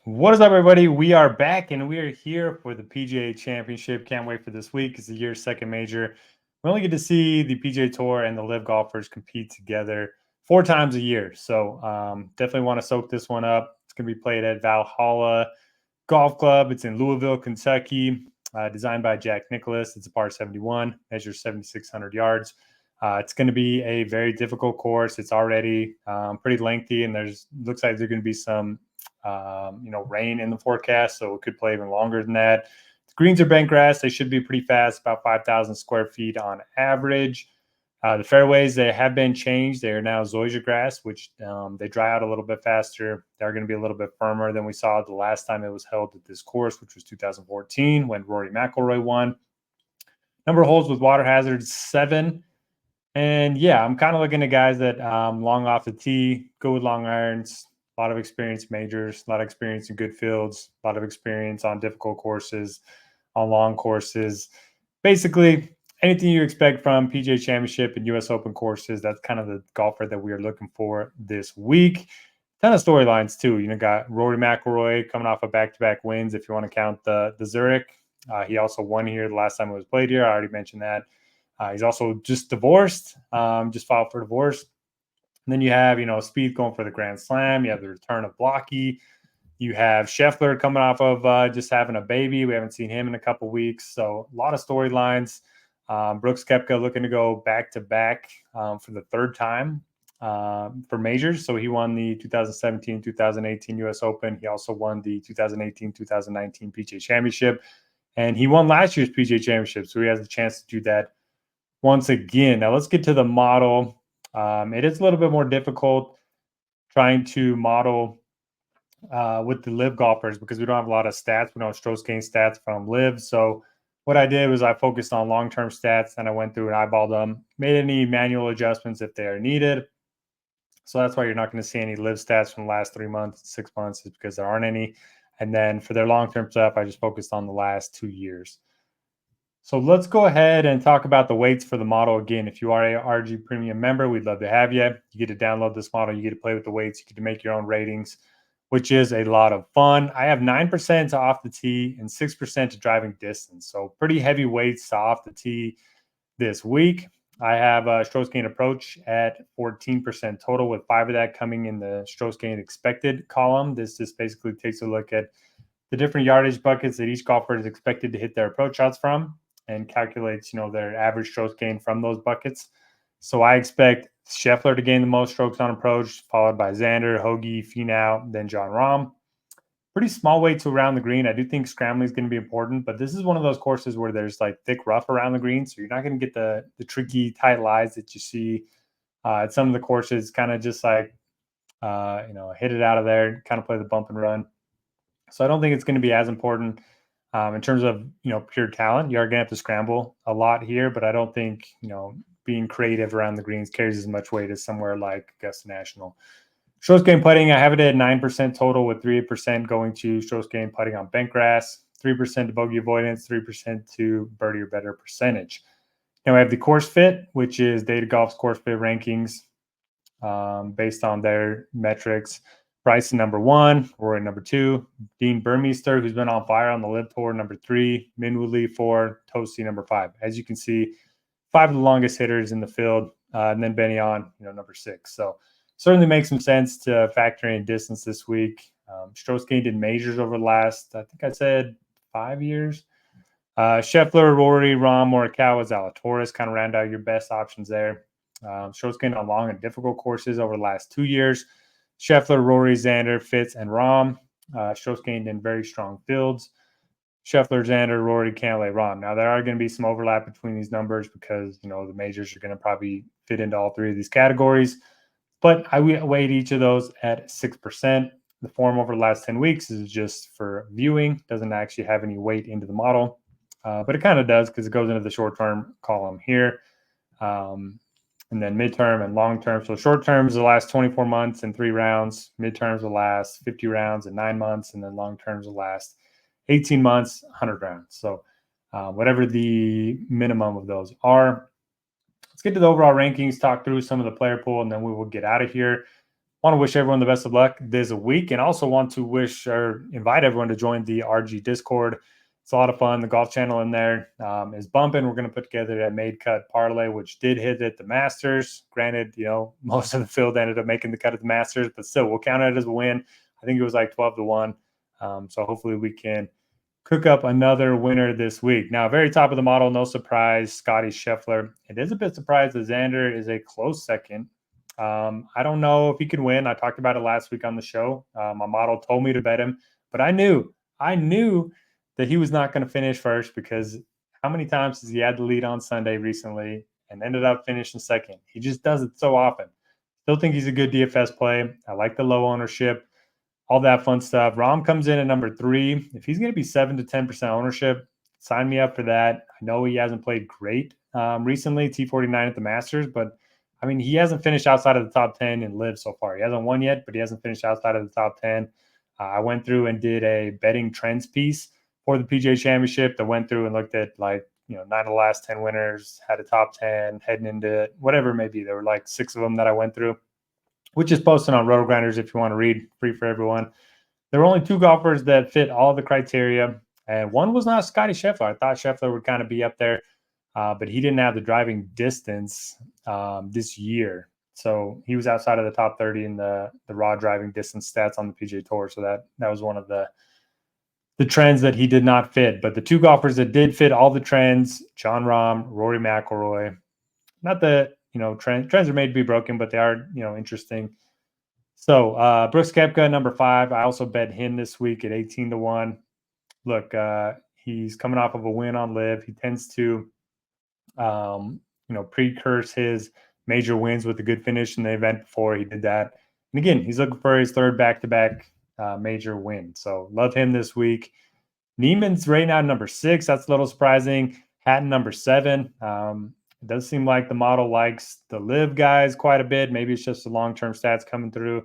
What is up, everybody? We are back and we are here for the PGA Championship. Can't wait for this week. It's the year's second major. We only get to see the PGA Tour and the Live golfers compete together 4 times a year. So definitely want to soak this one up. It's going to be played at Valhalla Golf Club. It's in Louisville, Kentucky, designed by Jack Nicklaus. It's a par 71, measures 7,600 yards. It's going to be a very difficult course. It's already pretty lengthy, and looks like there's going to be some rain in the forecast, so it could play even longer than that. The greens are bent grass. They should be pretty fast, about 5,000 square feet on average. The fairways, they have been changed. They are now zoysia grass, which they dry out a little bit faster. They're going to be a little bit firmer than we saw the last time it was held at this course, which was 2014 when Rory McIlroy won. Number of holes with water hazards, 7. And yeah, I'm kind of looking at guys that long off the tee, go with long irons, a lot of experience majors, a lot of experience in good fields, a lot of experience on difficult courses, on long courses. Basically, anything you expect from PGA Championship and US Open courses, that's kind of the golfer that we are looking for this week. Ton of storylines too. Got Rory McIlroy coming off of back-to-back wins. If you want to count the Zurich, he also won here the last time it was played here. I already mentioned that. He's also just divorced, just filed for divorce. And then you have, Speed going for the Grand Slam. You have the return of Blocky. You have Scheffler coming off of just having a baby. We haven't seen him in a couple weeks. So a lot of storylines. Brooks Koepka looking to go back-to-back for the third time for majors. So he won the 2017-2018 US Open. He also won the 2018-2019 PGA Championship. And he won last year's PGA Championship. So he has a chance to do that once again. Now let's get to the model. It is a little bit more difficult trying to model with the Live golfers because we don't have a lot of stats. We don't have strokes gain stats from Live. So what I did was I focused on long-term stats and I went through and eyeballed them, made any manual adjustments if they are needed. So that's why you're not going to see any Live stats from the last 3 months, 6 months, is because there aren't any. And then for their long-term stuff, I just focused on the last 2 years. So let's go ahead and talk about the weights for the model. Again, if you are a RG Premium member, we'd love to have you. You get to download this model. You get to play with the weights. You get to make your own ratings, which is a lot of fun. I have 9% to off the tee and 6% to driving distance. So pretty heavy weights to off the tee this week. I have a strokes gain approach at 14% total, with 5 of that coming in the strokes gain expected column. This just basically takes a look at the different yardage buckets that each golfer is expected to hit their approach shots from, and calculates, their average strokes gain from those buckets. So I expect Scheffler to gain the most strokes on approach, followed by Xander, Hoagie, Finau, then Jon Rahm. Pretty small weight to around the green. I do think scrambling is going to be important, but this is one of those courses where there's like thick rough around the green, so you're not going to get the tricky tight lies that you see at some of the courses. Kind of just like hit it out of there, kind of play the bump and run. So I don't think it's going to be as important. In terms of, pure talent, you are going to have to scramble a lot here, but I don't think, being creative around the greens carries as much weight as somewhere like Augusta National. Strokes gain putting, I have it at 9% total, with 3% going to strokes gain putting on bent grass, 3% to bogey avoidance, 3% to birdie or better percentage. Now I have the course fit, which is Data Golf's course fit rankings based on their metrics. Bryson number 1, Rory number 2, Dean Burmeister, who's been on fire on the Live Tour, number 3, Min Woo Lee 4, Toasty number 5. As you can see, 5 of the longest hitters in the field, and then Benny on, number 6. So certainly makes some sense to factor in distance this week. Strokes gained in majors over the last, I think I said 5 years. Scheffler, Rory, Rahm, Morikawa, Zalatoris kind of round out your best options there. Strokes gained on long and difficult courses over the last 2 years. Scheffler, Rory, Xander, Fitz, and Rahm. Strokes gained in very strong fields. Scheffler, Xander, Rory, Cantlay, Rahm. Now, there are going to be some overlap between these numbers because, the majors are going to probably fit into all 3 of these categories. But I weighed each of those at 6%. The form over the last 10 weeks is just for viewing. Doesn't actually have any weight into the model. But it kind of does because it goes into the short-term column here. And then midterm and long-term. So short-term is the last 24 months and 3 rounds. Midterms will last 50 rounds and 9 months. And then long-terms will last 18 months, 100 rounds. So whatever the minimum of those are. Let's get to the overall rankings, talk through some of the player pool, and then we will get out of here. Want to wish everyone the best of luck this week, and also want to wish or invite everyone to join the RG Discord. It's a lot of fun. The golf channel in there is bumping. We're going to put together a made cut parlay, which did hit at the Masters. Granted, most of the field ended up making the cut at the Masters, but still, we'll count it as a win. I think it was like 12-1. So hopefully we can cook up another winner this week. Now, very top of the model, no surprise, Scotty Scheffler. It is a bit surprised that Xander is a close second. I don't know if he can win. I talked about it last week on the show. My model told me to bet him, but I knew that he was not going to finish first, because how many times has he had the lead on Sunday recently and ended up finishing second? He just does it so often. Still think he's a good DFS play. I like the low ownership, all that fun stuff. Rahm comes in at number 3. If he's going to be 7 to 10% ownership, sign me up for that. I know he hasn't played great recently, T49 at the Masters, but I mean, he hasn't finished outside of the top 10 in LIV so far. He hasn't won yet, but he hasn't finished outside of the top 10. I went through and did a betting trends piece for the PGA Championship that went through and looked at 9 of the last 10 winners, had a top 10 heading into whatever it may be. There were like 6 of them that I went through, which is posted on RotoGrinders if you want to read, free for everyone. There were only 2 golfers that fit all the criteria, and one was not Scotty Scheffler. I thought Scheffler would kind of be up there, but he didn't have the driving distance this year. So he was outside of the top 30 in the raw driving distance stats on the PGA Tour. So that was one of the trends that he did not fit. But the 2 golfers that did fit all the trends, Jon Rahm, Rory McIlroy. Not that trends are made to be broken, but they are interesting. So Brooks Koepka, number 5. I also bet him this week at 18-1. Look, he's coming off of a win on LIV. He tends to precurse his major wins with a good finish in the event before he did that. And again, he's looking for his 3rd back-to-back major win. So love him this week. Neiman's right now number 6. That's a little surprising. Hatton number 7. It does seem like the model likes the LIV guys quite a bit. Maybe it's just the long-term stats coming through.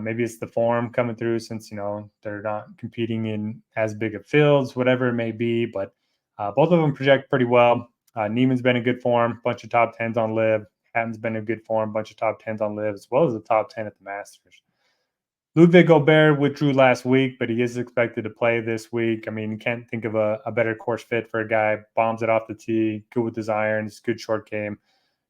Maybe it's the form coming through since, they're not competing in as big of fields, whatever it may be. But both of them project pretty well. Neiman's been in good form, bunch of top 10s on LIV. Hatton's been in good form, bunch of top 10s on LIV, as well as the top 10 at the Masters. Ludwig Gobert withdrew last week, but he is expected to play this week. I mean, you can't think of a better course fit for a guy. Bombs it off the tee, good with his irons, good short game.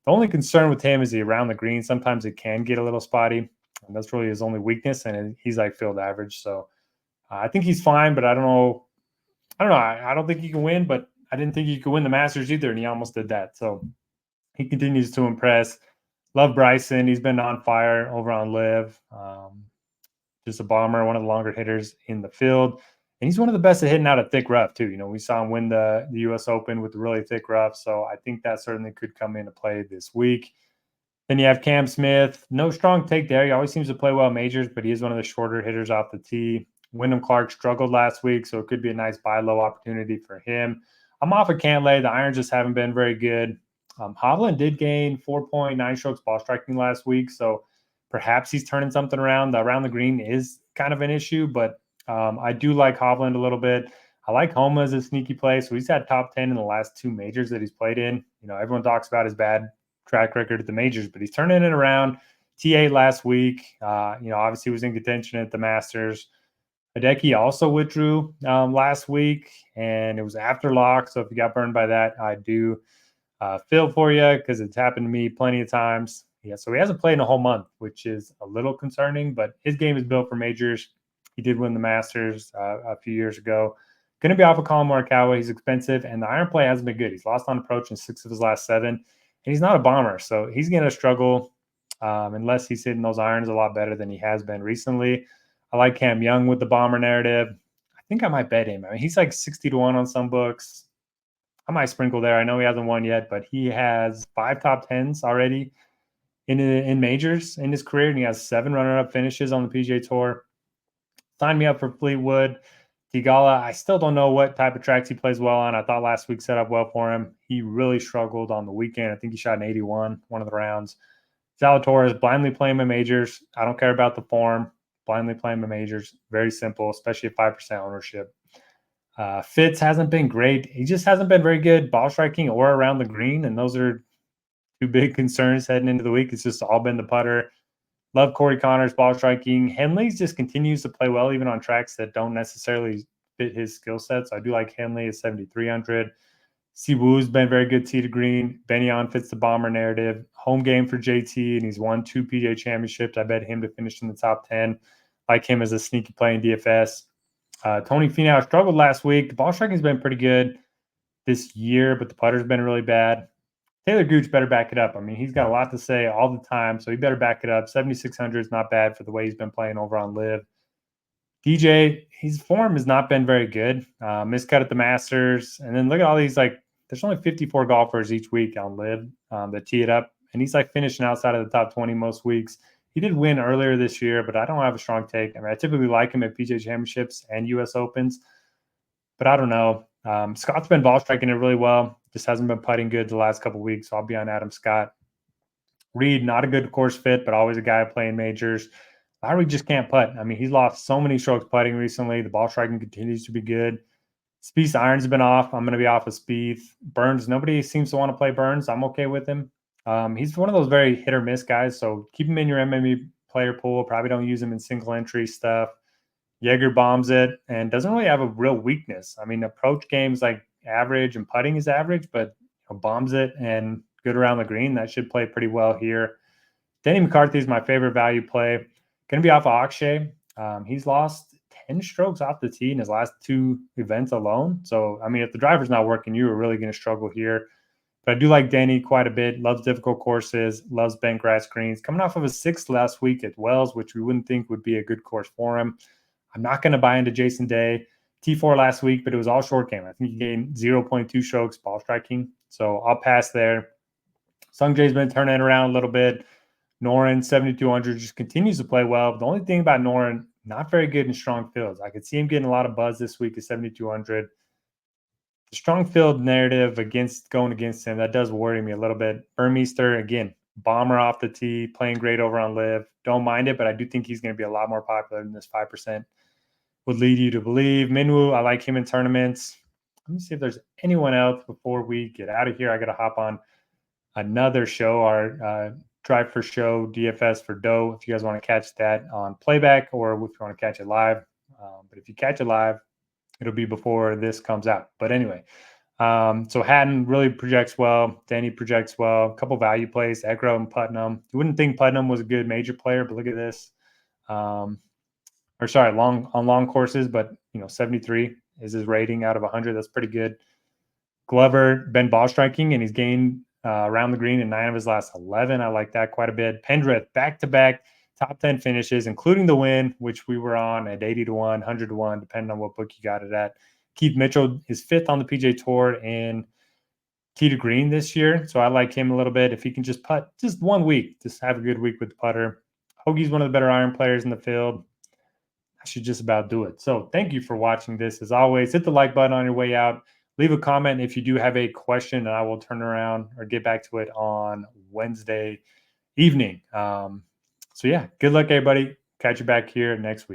The only concern with him is he around the green. Sometimes it can get a little spotty, and that's really his only weakness, and he's like field average. So I think he's fine, but I don't know. I don't think he can win, but I didn't think he could win the Masters either, and he almost did that. So he continues to impress. Love Bryson. He's been on fire over on LIV. Just a bomber, one of the longer hitters in the field. And he's one of the best at hitting out of thick rough, too. We saw him win the U.S. Open with the really thick rough. So I think that certainly could come into play this week. Then you have Cam Smith. No strong take there. He always seems to play well majors, but he is one of the shorter hitters off the tee. Wyndham Clark struggled last week, so it could be a nice buy low opportunity for him. I'm off of Cantlay. The irons just haven't been very good. Hovland did gain 4.9 strokes ball striking last week, so perhaps he's turning something around. The around the green is kind of an issue, but I do like Hovland a little bit. I like Homa as a sneaky play. So he's had top 10 in the last 2 majors that he's played in. Everyone talks about his bad track record at the majors, but he's turning it around. T8 last week. Obviously was in contention at the Masters. Hideki also withdrew last week, and it was after lock. So if you got burned by that, I do feel for you, because it's happened to me plenty of times. Yeah, so he hasn't played in a whole month, which is a little concerning, but his game is built for majors. He did win the Masters a few years ago. Going to be off of Colin Morikawa. He's expensive, and the iron play hasn't been good. He's lost on approach in 6 of his last 7, and he's not a bomber, so he's going to struggle unless he's hitting those irons a lot better than he has been recently. I like Cam Young with the bomber narrative. I think I might bet him. I mean, he's like 60-1 on some books. I might sprinkle there. I know he hasn't won yet, but he has 5 top 10s already in majors in his career, and he has 7 runner-up finishes on the PGA Tour. Sign me up for Fleetwood. Tigala, I still don't know what type of tracks he plays well on. I thought last week set up well for him. He really struggled on the weekend. I think he shot an 81 one of the rounds. Zalatoris, blindly playing my majors. I don't care about the form. Blindly playing my majors. Very simple, especially at 5% ownership. Fitz hasn't been great. He just hasn't been very good ball striking or around the green, and those are 2 big concerns heading into the week. It's just all been the putter. Love Corey Connors' ball striking. Henley's just continues to play well, even on tracks that don't necessarily fit his skill set. So I do like Henley at 7,300. Siwoo's been very good tee to green. Benyon fits the bomber narrative. Home game for JT, and he's won 2 PGA championships. I bet him to finish in the top 10. Like him as a sneaky play in DFS. Tony Finau struggled last week. The ball striking's been pretty good this year, but the putter's been really bad. Taylor Gooch better back it up. I mean, he's got a lot to say all the time, so he better back it up. 7,600 is not bad for the way he's been playing over on Live. DJ, his form has not been very good. Miscut at the Masters. And then look at all these, like, there's only 54 golfers each week on Live that tee it up. And he's like finishing outside of the top 20 most weeks. He did win earlier this year, but I don't have a strong take. I mean, I typically like him at PGA Championships and US Opens, but I don't know. Scott's been ball striking it really well. Just hasn't been putting good the last couple of weeks, so I'll be on Adam Scott. Reed, not a good course fit, but always a guy playing majors. Lowry just can't putt. I mean, he's lost so many strokes putting recently. The ball striking continues to be good. Spieth's irons have been off. I'm going to be off of Spieth. Burns, nobody seems to want to play Burns. I'm okay with him. He's one of those very hit or miss guys, so keep him in your MMA player pool. Probably don't use him in single entry stuff. Jaeger bombs it and doesn't really have a real weakness. I mean, approach game's like average and putting is average, but bombs it and good around the green. That should play pretty well here. Denny McCarthy is my favorite value play. Going to be off of Akshay. He's lost 10 strokes off the tee in his last 2 events alone. So, I mean, if the driver's not working, you are really going to struggle here. But I do like Denny quite a bit. Loves difficult courses. Loves bent grass greens. Coming off of a 6th last week at Wells, which we wouldn't think would be a good course for him. I'm not going to buy into Jason Day. T4 last week, but it was all short game. I think he gained 0.2 strokes ball striking. So I'll pass there. Sung Jae's been turning it around a little bit. Noren, 7,200, just continues to play well. The only thing about Noren, not very good in strong fields. I could see him getting a lot of buzz this week at 7,200. The strong field narrative going against him, that does worry me a little bit. Burmeister, again, bomber off the tee, playing great over on Live. Don't mind it, but I do think he's going to be a lot more popular than this 5% would lead you to believe. Minwoo, I like him in tournaments. Let me see if there's anyone else before we get out of here. I got to hop on another show, our Drive for Show DFS for Doe, if you guys want to catch that on playback or if you want to catch it live. But if you catch it live, it'll be before this comes out. But anyway, so Hatton really projects well. Danny projects well. A couple value plays, Eckroat and Putnam. You wouldn't think Putnam was a good major player, but look at this. Long courses, but 73 is his rating out of 100. That's pretty good. Glover been ball striking, and he's gained around the green in 9 of his last 11. I like that quite a bit. Pendrith back-to-back top 10 finishes, including the win, which we were on at 80 to 1, 100 to 1, depending on what book you got it at. Keith Mitchell is 5th on the PGA Tour in tee to green this year, so I like him a little bit. If he can just putt just 1 week, just have a good week with the putter. Hoagie's one of the better iron players in the field. I should just about do it. So thank you for watching this. As always, hit the like button on your way out. Leave a comment if you do have a question, and I will turn around or get back to it on Wednesday evening. So yeah, good luck, everybody. Catch you back here next week.